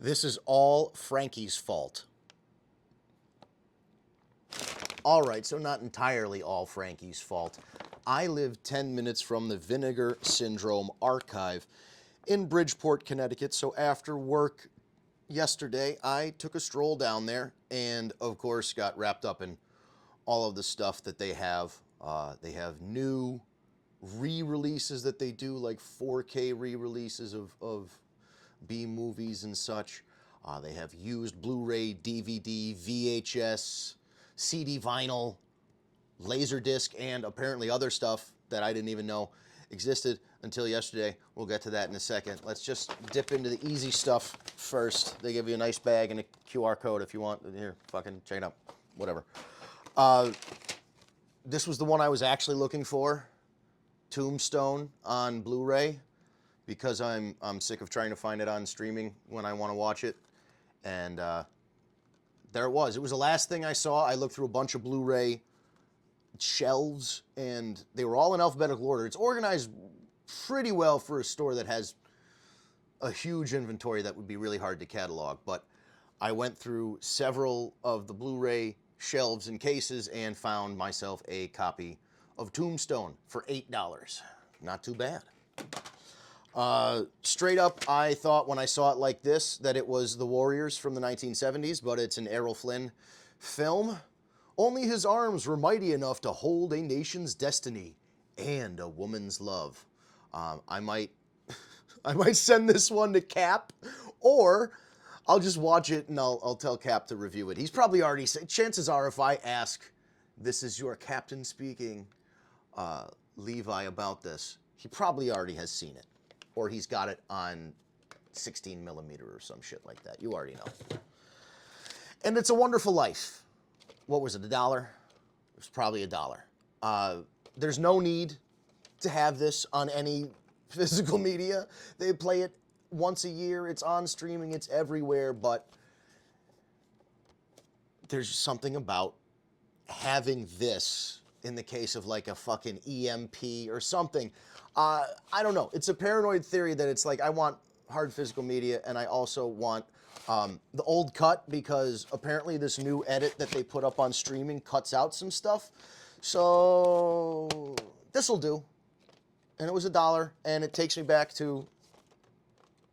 This is all Frankie's fault. All right, so not entirely all Frankie's fault. I live 10 minutes from the Vinegar Syndrome archive in Bridgeport, Connecticut. So after work yesterday, I took a stroll down there and, of course, got wrapped up in all of the stuff that they have. They have new re-releases that they do, like 4K re-releases of B movies and such. They have used Blu-ray, DVD, VHS, CD vinyl, Laserdisc, and apparently other stuff that I didn't even know existed until yesterday. We'll get to that in a second. Let's just dip into the easy stuff first. They give you a nice bag and a QR code if you want. Here, fucking check it out. Whatever. This was the one I was actually looking for. Tombstone on Blu-ray, because I'm sick of trying to find it on streaming when I want to watch it. And there it was. It was the last thing I saw. I looked through a bunch of Blu-ray shelves, and they were all in alphabetical order. It's organized pretty well for a store that has a huge inventory that would be really hard to catalog. But I went through several of the Blu-ray shelves and cases and found myself a copy of Tombstone for $8. Not too bad. Straight up, I thought when I saw it like this that it was The Warriors from the 1970s, but it's an Errol Flynn film. Only his arms were mighty enough to hold a nation's destiny and a woman's love. I might send this one to Cap, or I'll just watch it and I'll tell Cap to review it. He's probably already said. Chances are, if I ask, "This is your captain speaking, Levi," about this, he probably already has seen it, or he's got it on 16 millimeter or some shit like that. You already know. And It's a Wonderful Life. What was it, $1? It was probably $1. There's no need to have this on any physical media. They play it once a year. It's on streaming. It's everywhere. But there's something about having this in the case of like a fucking EMP or something. I don't know. It's a paranoid theory that it's like I want hard physical media and I also want the old cut, because apparently this new edit that they put up on streaming cuts out some stuff. So this'll do. And it was $1, and it takes me back to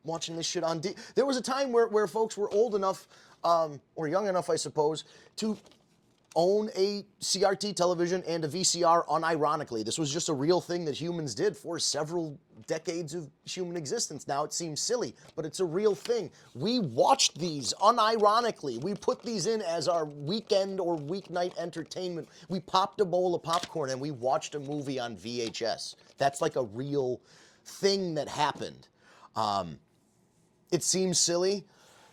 watching this shit on There was a time where folks were old enough, or young enough, I suppose, to own a CRT television and a VCR unironically. This was just a real thing that humans did for several decades of human existence. Now it seems silly, but it's a real thing. We watched these unironically. We put these in as our weekend or weeknight entertainment. We popped a bowl of popcorn and we watched a movie on VHS. That's like a real thing that happened. It seems silly,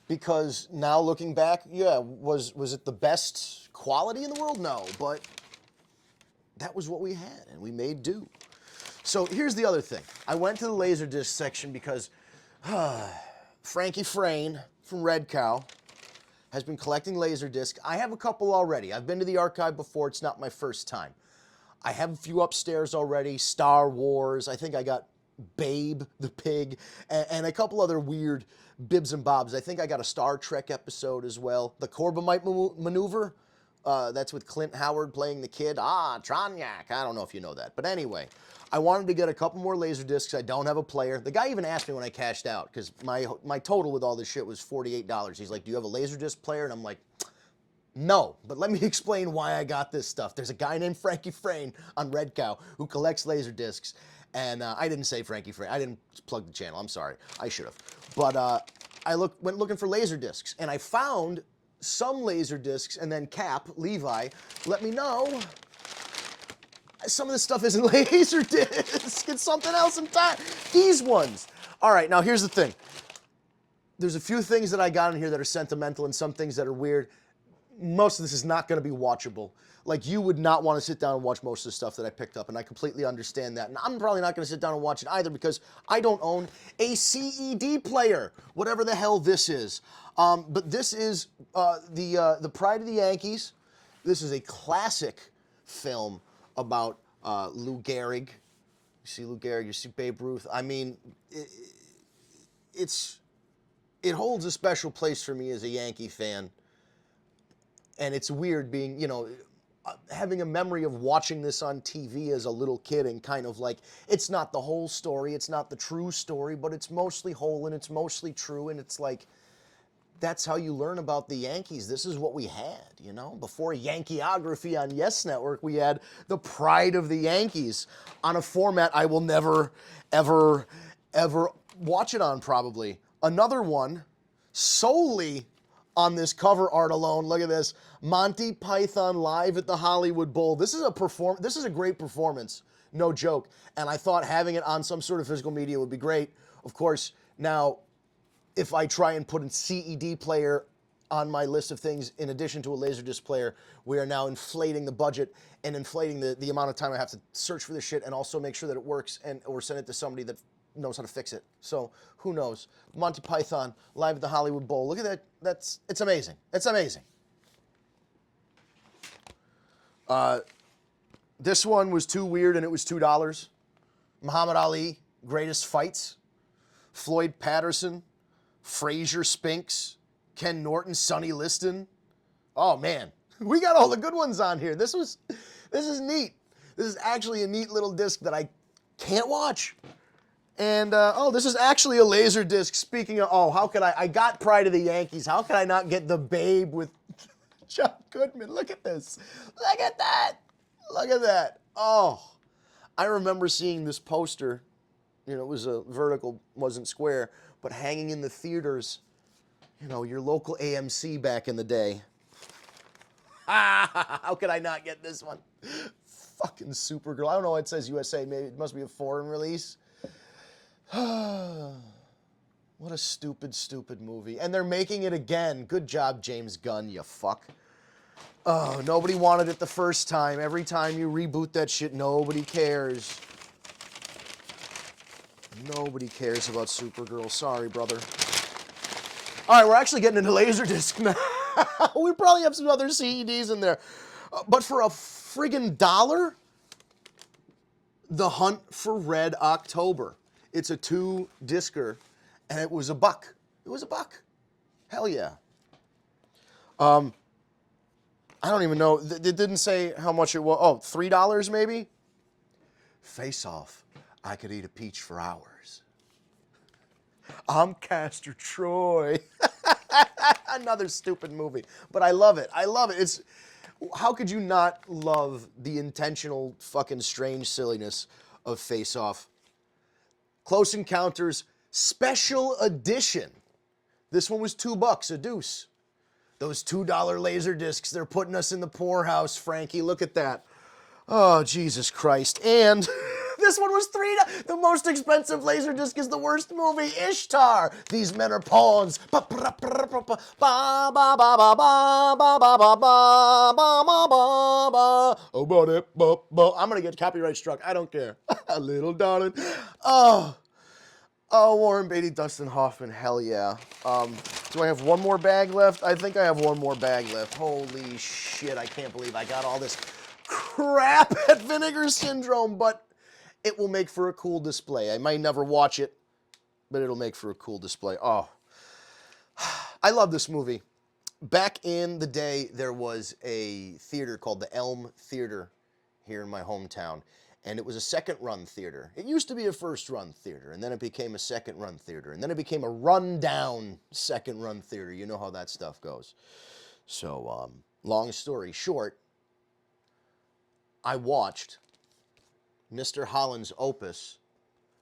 because now looking back, yeah, was it the best quality in the world? No, but that was what we had, and we made do. So here's the other thing. I went to the Laserdisc section because Frankie Frayne from Red Cow has been collecting Laserdisc. I have a couple already. I've been to the archive before. It's not my first time. I have a few upstairs already. Star Wars. I think I got Babe the Pig, and a couple other weird bibs and bobs. I think I got a Star Trek episode as well. The Corbomite Maneuver, that's with Clint Howard playing the kid. Tronyak. I don't know if you know that. But anyway, I wanted to get a couple more Laserdiscs. I don't have a player. The guy even asked me when I cashed out, because my total with all this shit was $48. He's like, "Do you have a Laserdisc player?" And I'm like, "No, but let me explain why I got this stuff." There's a guy named Frankie Frayne on Red Cow who collects Laserdiscs. And I didn't say Frankie Frayne. I didn't plug the channel. I'm sorry. I should have. But I went looking for Laserdiscs, and I found some Laserdiscs, and then Cap, Levi, let me know some of this stuff isn't Laserdisc. It's something else entirely. These ones. All right, now here's the thing. There's a few things that I got in here that are sentimental and some things that are weird. Most of this is not going to be watchable. Like, you would not want to sit down and watch most of the stuff that I picked up, and I completely understand that. And I'm probably not going to sit down and watch it either, because I don't own a CED player, whatever the hell this is. But this is the Pride of the Yankees. This is a classic film about Lou Gehrig. You see Lou Gehrig, you see Babe Ruth. I mean, it's it holds a special place for me as a Yankee fan. And it's weird being, having a memory of watching this on TV as a little kid and kind of like, it's not the whole story, it's not the true story, but it's mostly whole and it's mostly true. And it's like, that's how you learn about the Yankees. This is what we had, Before Yankeeography on Yes Network, we had the Pride of the Yankees on a format I will never, ever, ever watch it on, probably. Another one, solely on this cover art alone. Look at this. Monty Python live at the Hollywood Bowl. This is a great performance. No joke. And I thought having it on some sort of physical media would be great. Of course, now, if I try and put a CED player on my list of things in addition to a Laserdisc player, we are now inflating the budget and inflating the amount of time I have to search for this shit and also make sure that it works or send it to somebody that knows how to fix it. So who knows? Monty Python live at the Hollywood Bowl. Look at that. It's amazing. It's amazing. This one was too weird and it was $2. Muhammad Ali, Greatest Fights. Floyd Patterson, Frazier Spinks, Ken Norton, Sonny Liston. Oh man, we got all the good ones on here. This is neat. This is actually a neat little disc that I can't watch. And this is actually a laser disc. Speaking of, how could I got Pride of the Yankees. How could I not get The Babe with John Goodman? Look at this. Look at that. Look at that. Oh, I remember seeing this poster. It was a vertical, wasn't square, but hanging in the theaters, your local AMC back in the day. How could I not get this one? Fucking Supergirl. I don't know why it says USA. Maybe it must be a foreign release. What a stupid, stupid movie. And they're making it again. Good job, James Gunn, you fuck. Oh, nobody wanted it the first time. Every time you reboot that shit, nobody cares. Nobody cares about Supergirl. Sorry, brother. All right, we're actually getting into Laserdisc now. We probably have some other CEDs in there. But for a friggin' $1, The Hunt for Red October. It's a 2-discer, and it was $1. It was $1. Hell yeah. I don't even know. It didn't say how much it was. Oh, $3 maybe? Face Off. I could eat a peach for hours. I'm Castor Troy. Another stupid movie. But I love it. I love it. How could you not love the intentional fucking strange silliness of Face Off? Close Encounters Special Edition. This one was $2, a deuce. Those $2 laser discs, they're putting us in the poorhouse, Frankie. Look at that. Oh, Jesus Christ. And this one was $3. The most expensive Laserdisc is the worst movie, Ishtar. These men are pawns. I'm going to get copyright struck. I don't care. Little darling. Oh, Warren Beatty, Dustin Hoffman. Hell yeah. Do I have one more bag left? I think I have one more bag left. Holy shit, I can't believe I got all this crap at Vinegar Syndrome, but it will make for a cool display. I might never watch it, but it'll make for a cool display. Oh, I love this movie. Back in the day, there was a theater called the Elm Theater here in my hometown, and it was a second-run theater. It used to be a first-run theater, and then it became a second-run theater, and then it became a run-down second-run theater. You know how that stuff goes. So, long story short, I watched Mr. Holland's Opus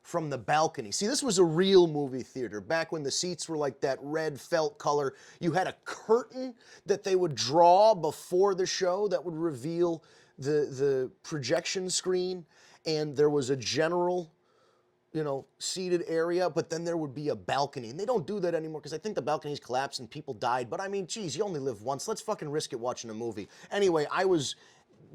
from the balcony. See, this was a real movie theater back when the seats were like that red felt color. You had a curtain that they would draw before the show that would reveal the projection screen, and there was a general, seated area, but then there would be a balcony. And they don't do that anymore because I think the balconies collapsed and people died. But I mean, geez, you only live once. Let's fucking risk it watching a movie. Anyway, I was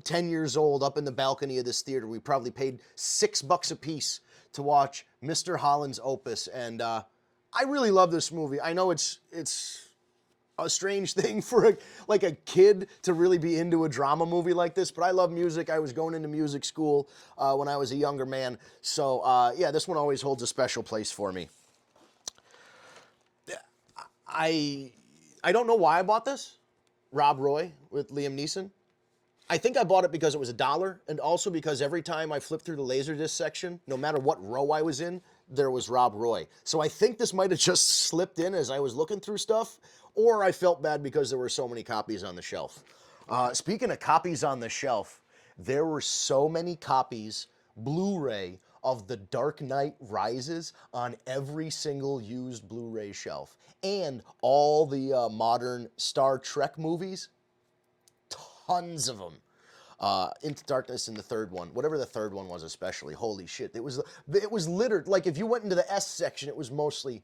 10 years old up in the balcony of this theater. We probably paid $6 a piece to watch Mr. Holland's Opus, and I really love this movie. I know it's a strange thing for a kid to really be into a drama movie like this, but I love music. I was going into music school when I was a younger man, so yeah, this one always holds a special place for me. I don't know why I bought this. Rob Roy with Liam Neeson. I think I bought it because it was $1, and also because every time I flipped through the Laserdisc section, no matter what row I was in, there was Rob Roy. So I think this might have just slipped in as I was looking through stuff, or I felt bad because there were so many copies on the shelf. Speaking of copies on the shelf, there were so many copies, Blu-ray, of The Dark Knight Rises on every single used Blu-ray shelf. And all the modern Star Trek movies, tons of them. Into Darkness in the third one, whatever the third one was, especially. Holy shit! It was littered. Like if you went into the S section, it was mostly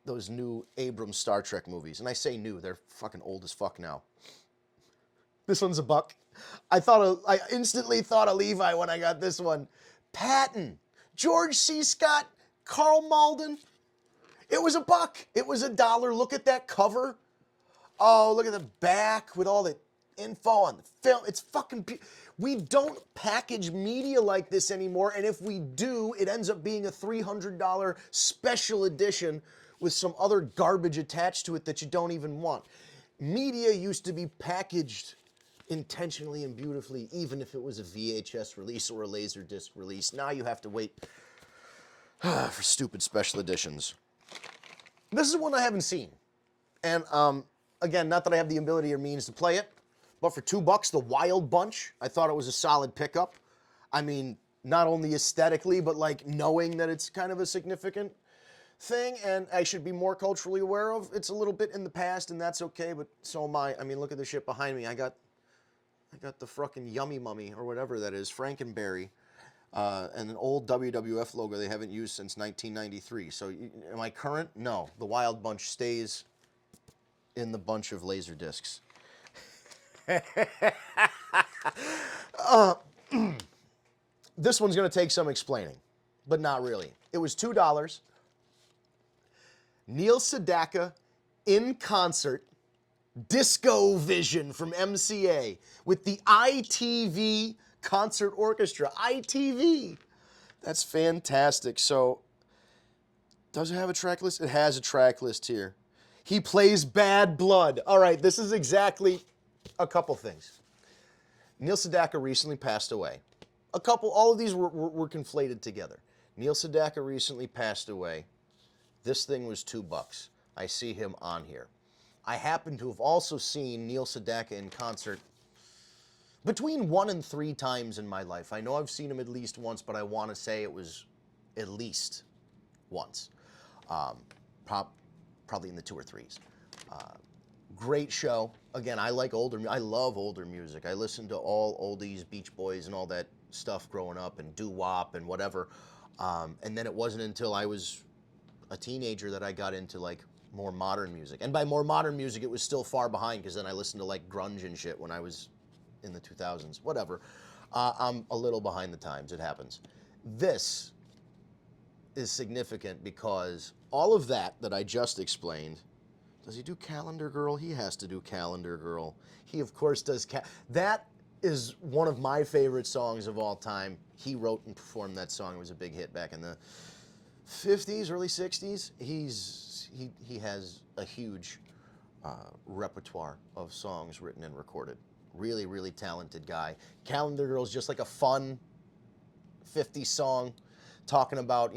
those new Abrams Star Trek movies. And I say new; they're fucking old as fuck now. This one's $1. I instantly thought of Levi when I got this one. Patton, George C. Scott, Carl Malden. It was $1. It was $1. Look at that cover. Oh, look at the back with all the info on the film. It's fucking... We don't package media like this anymore, and if we do, it ends up being a $300 special edition with some other garbage attached to it that you don't even want. Media used to be packaged intentionally and beautifully, even if it was a VHS release or a Laserdisc release. Now you have to wait for stupid special editions. This is one I haven't seen. And, again, not that I have the ability or means to play it, but for $2, The Wild Bunch, I thought it was a solid pickup. I mean, not only aesthetically, but like knowing that it's kind of a significant thing and I should be more culturally aware of. It's a little bit in the past and that's okay, but so am I. I mean, look at the shit behind me. I got the fucking Yummy Mummy or whatever that is, Frankenberry, and an old WWF logo they haven't used since 1993. So am I current? No. The Wild Bunch stays in the bunch of laser discs. This one's going to take some explaining, but not really. It was $2. Neil Sedaka in concert, Disco Vision from MCA with the ITV Concert Orchestra. ITV! That's fantastic. So, does it have a track list? It has a track list here. He plays Bad Blood. All right, this is exactly a couple things. Neil Sedaka recently passed away. All of these were conflated together. Neil Sedaka recently passed away. This thing was $2. I see him on here. I happen to have also seen Neil Sedaka in concert between 1 and 3 times in my life. I know I've seen him at least once, but I want to say it was at least once. Probably in the 2 or 3s. Great show. Again, I love older music. I listened to all oldies, Beach Boys, and all that stuff growing up, and doo-wop and whatever. And then it wasn't until I was a teenager that I got into like more modern music. And by more modern music, it was still far behind because then I listened to like grunge and shit when I was in the 2000s. Whatever. I'm a little behind the times. It happens. This is significant because all of that I just explained. Does he do Calendar Girl? He has to do Calendar Girl. He, of course, does. That is one of my favorite songs of all time. He wrote and performed that song. It was a big hit back in the 50s, early 60s. He has a huge repertoire of songs written and recorded. Really, really talented guy. Calendar Girl is just like a fun 50s song talking about,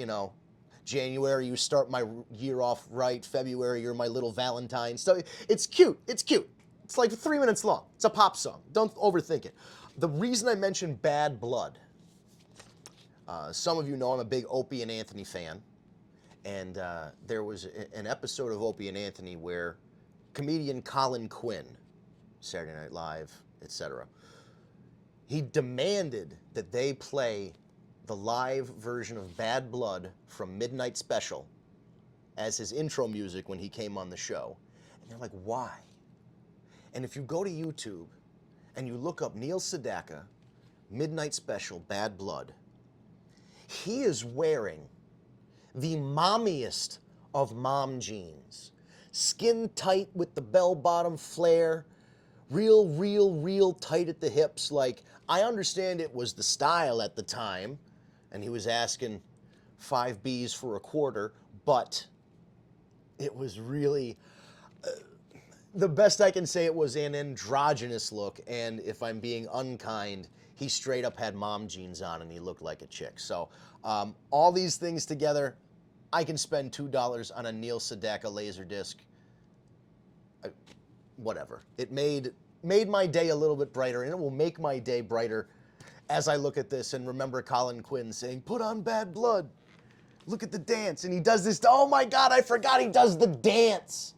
January, you start my year off right. February, you're my little Valentine. So it's cute. It's cute. It's like 3 minutes long. It's a pop song. Don't overthink it. The reason I mentioned Bad Blood, some of you know I'm a big Opie and Anthony fan. And there was an episode of Opie and Anthony where comedian Colin Quinn, Saturday Night Live, etc., he demanded that they play the live version of Bad Blood from Midnight Special as his intro music when he came on the show. And they're like, why? And if you go to YouTube and you look up Neil Sedaka, Midnight Special, Bad Blood, he is wearing the mommiest of mom jeans. Skin tight with the bell-bottom flare, real tight at the hips. Like, I understand it was the style at the time, and he was asking 5 Bs for a quarter, but It was really, the best I can say, it was an androgynous look, and if I'm being unkind, he straight up had mom jeans on and he looked like a chick. So all these things together, I can spend $2 on a Neil Sedaka laser disc. Whatever. It made my day a little bit brighter, and it will make my day brighter as I look at this and remember Colin Quinn saying, "Put on Bad Blood. Look at the dance." And he does this. Oh my God, I forgot he does the dance.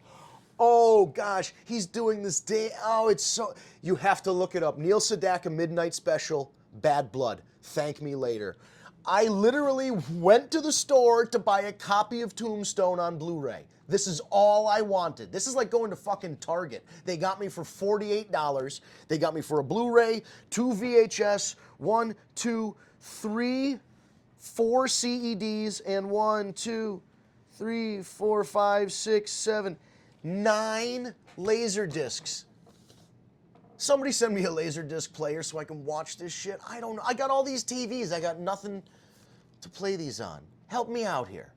Oh gosh, he's doing this dance. Oh, it's so. You have to look it up. Neil Sedaka Midnight Special, Bad Blood. Thank me later. I literally went to the store to buy a copy of Tombstone on Blu-ray. This is all I wanted. This is like going to fucking Target. They got me for $48. They got me for a Blu-ray, 2 VHS, 1, 2, 3, 4 CEDs, and 1, 2, 3, 4, 5, 6, 7, 9 laser discs. Somebody send me a laser disc player so I can watch this shit. I don't know. I got all these TVs. I got nothing to play these on. Help me out here.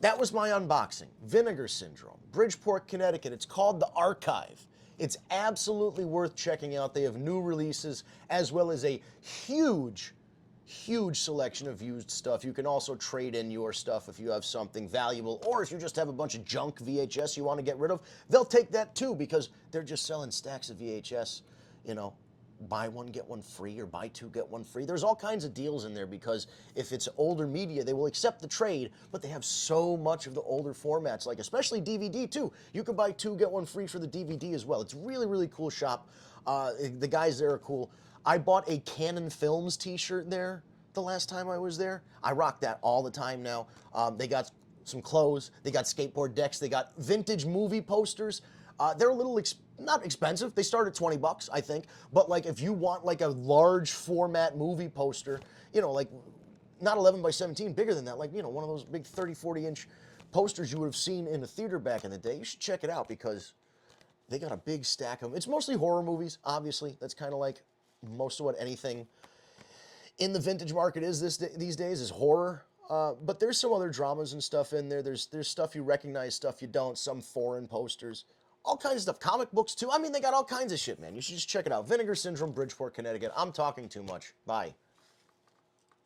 That was my unboxing. Vinegar Syndrome, Bridgeport, Connecticut. It's called The Archive. It's absolutely worth checking out. They have new releases as well as a huge selection of used stuff. You can also trade in your stuff if you have something valuable, or if you just have a bunch of junk VHS you want to get rid of, they'll take that too, because they're just selling stacks of VHS, you know, buy one, get one free, or buy two, get one free. There's all kinds of deals in there, because if it's older media, they will accept the trade, but they have so much of the older formats, like especially DVD too. You can buy two, get one free for the DVD as well. It's really, really cool shop. The guys there are cool. I bought a Canon Films t-shirt there the last time I was there. I rock that all the time now. They got some clothes, they got skateboard decks, they got vintage movie posters. They're a little not expensive. They start at 20 bucks, I think. But like, if you want like a large format movie poster, you know, like not 11 by 17, bigger than that, like, you know, one of those big 30, 40 inch posters you would have seen in a theater back in the day, you should check it out, because they got a big stack of them. It's mostly horror movies, obviously. That's kind of like most of what anything in the vintage market is these days, is horror. But there's some other dramas and stuff in there. There's stuff you recognize, stuff you don't, some foreign posters, all kinds of stuff. Comic books too. I mean, they got all kinds of shit, man. You should just check it out. Vinegar Syndrome, Bridgeport, Connecticut. I'm talking too much. Bye.